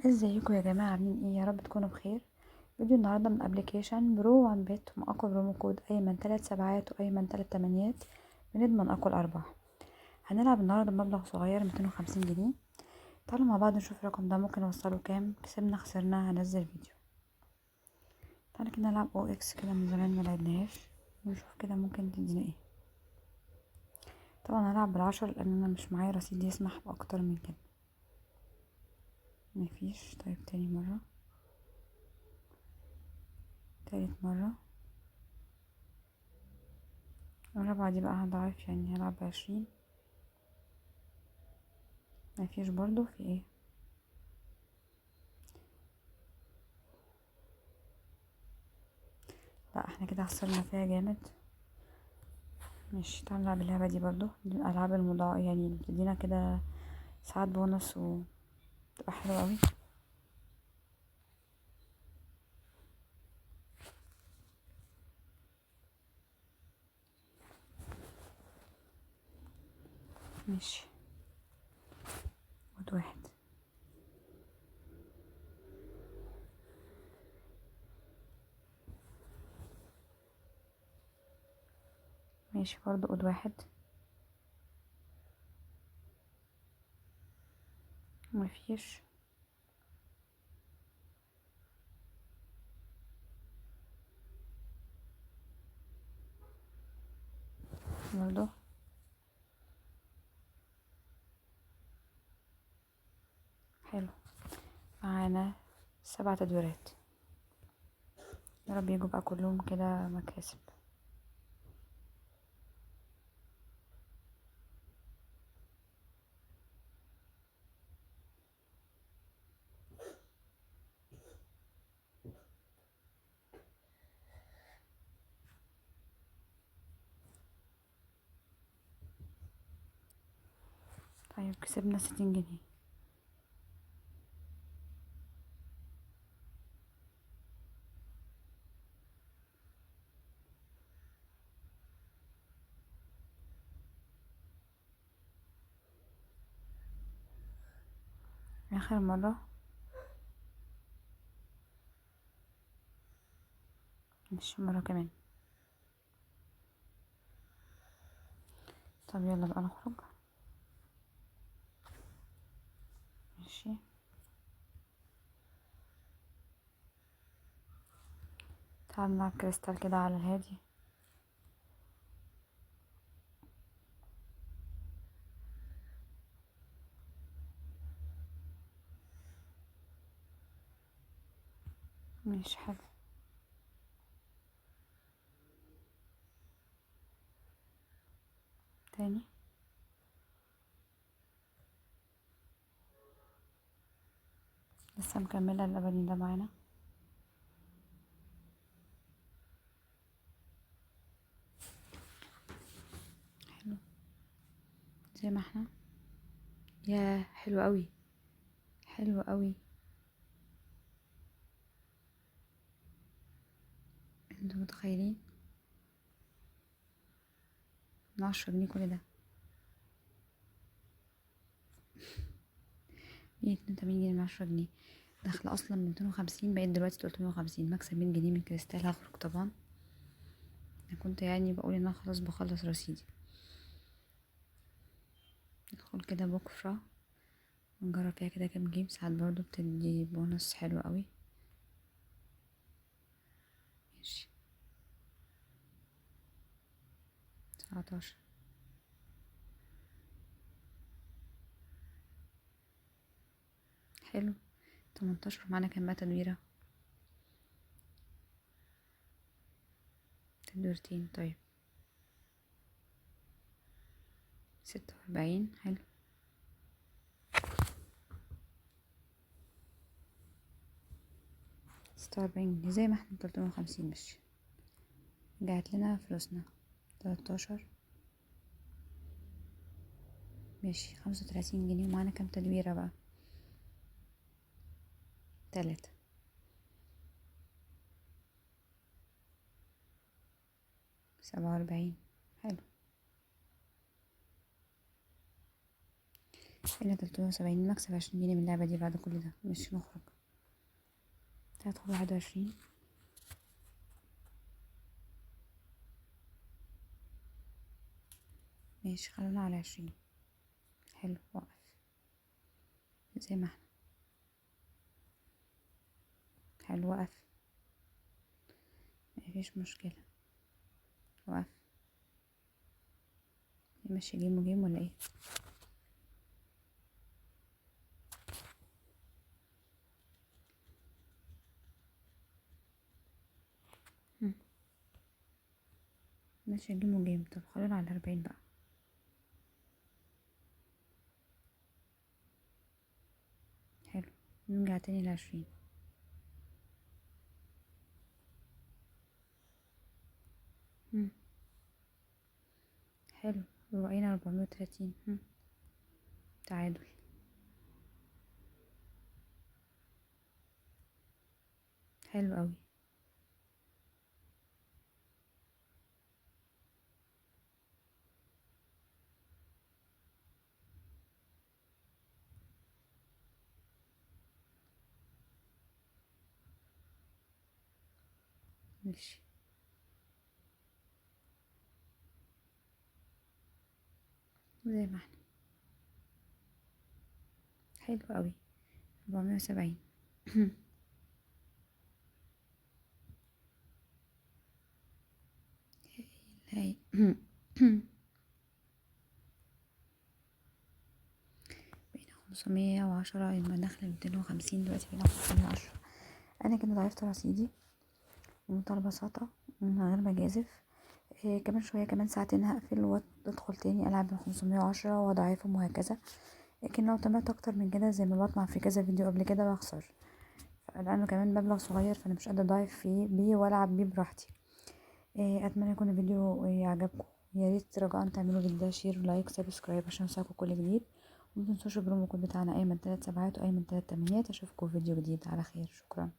ازيكم يا جماعة، عاملين ايه؟ يا رب تكونوا بخير. فيديو النهاردة من ابلكيشن برو وان بت، مع اقوى برومو كود ايمن 3 7 وايمن 3 8. بنضمن اقوى الارباح. هنلعب النهاردة بمبلغ صغير 250 جنيه. تعالوا مع بعض نشوف الرقم ده ممكن نوصله كام. كسبنا خسرنا هنزل فيديو. تعالى كده نلعب او اكس، كده من زمان ما لعبناهاش، ونشوف كده ممكن تدينا ايه. طبعا هلعب بالعشر لان انا مش معايا رصيد يسمح باكتر من كده. مفيش. طيب تاني مرة، تالت مرة، الرابعة دي بقى هضعف، يعني هلعب ب20. مفيش برضو. في ايه؟ لا احنا كده خسرنا فيها جامد. مش تعال نلعب اللعبة دي برضو، دي الألعاب المضاعفة، يعني اللي بتدينا كده ساعات بونص وتبقى حلوة اوي. ماشي. خد واحد. ماشي برضو، خد واحد. مفيش. برضو. حلو. معانا 7 تدويرات. يا رب يجوا بقى كلهم كده مكاسب. طيب كسبنا 60 جنيه. آخر مرة. ماشي مرة كمان. طب يلا بقى نخرج. ماشي. تعال نلعب كريستال كده على الهادي. ماشي حلو. تاني. لسه مكملة الأبدي ده معانا. حلو. زي ما احنا. يا حلو قوي. حلو قوي. انتوا متخيلين؟ من 10 جنيه كل ده. 182 جنيه من 10 جنيه. داخلة اصلا 250، بقيت دلوقتي 350. مكسب 100 جنيه من كريستال. هخرج طبعا. انا كنت يعني بقول ان انا خلاص بخلص رصيدي. ندخل كده بكرة ونجرب فيها كده كام جيم. ساعات برضو بتدي بونص حلو قوي. ماشي. 19. حلو. 18. معانا كام بقى تدويرة؟ تدويرتين. طيب 46. حلو. 46 جنيه زي ما احنا. 350. ماشي. رجعت لنا فلوسنا. 13. ماشي. 35 جنيه. ومعانا كام تدويرة بقى؟ 3. 47. حلو. هنا 370. مكسب 20 جنيه من اللعبة دي بعد كل ده. مش نخرج. هدخل 21. ماشي، خلونا على 20. حلو، وقف زي ما احنا. حلو، وقف. مفيش مشكلة. وقف. ماشي، جيم وجيم ولا ايه؟ ماشي، جيم وجيم. طب خلونا على 40 بقى. حلو، نرجع تاني ل20. حلو، وبقينا 430. تعادل. حلو قوي. ماشي، زي ما احنا. حلو قوي. 470. هاي. بقينا 510. يبقى داخلة 250. دلوقتي بقينا 510. انا كده ضعفت رصيدي بمنتهى البساطة من غير ما اجازف. كمان شوية، كمان ساعتين هقفل وادخل تاني العب ب510 واضعفهم وهكذا. لكن لو طمعت اكتر من كده زي ما بطمع في كذا فيديو قبل كده بخسر، لانه كمان مبلغ صغير فانا مش قادرة اضاعف فيه بيه والعب بيه براحتي. اتمنى يكون الفيديو عجبكم. يا ريت رجاء تعملوا فيديو شير ولايك سبسكرايب عشان يوصلكوا كل جديد. ومتنسوش البرومو كود بتاعنا ايمن 3 7 وايمن 3 8. اشوفكم في فيديو جديد على خير. شكرا.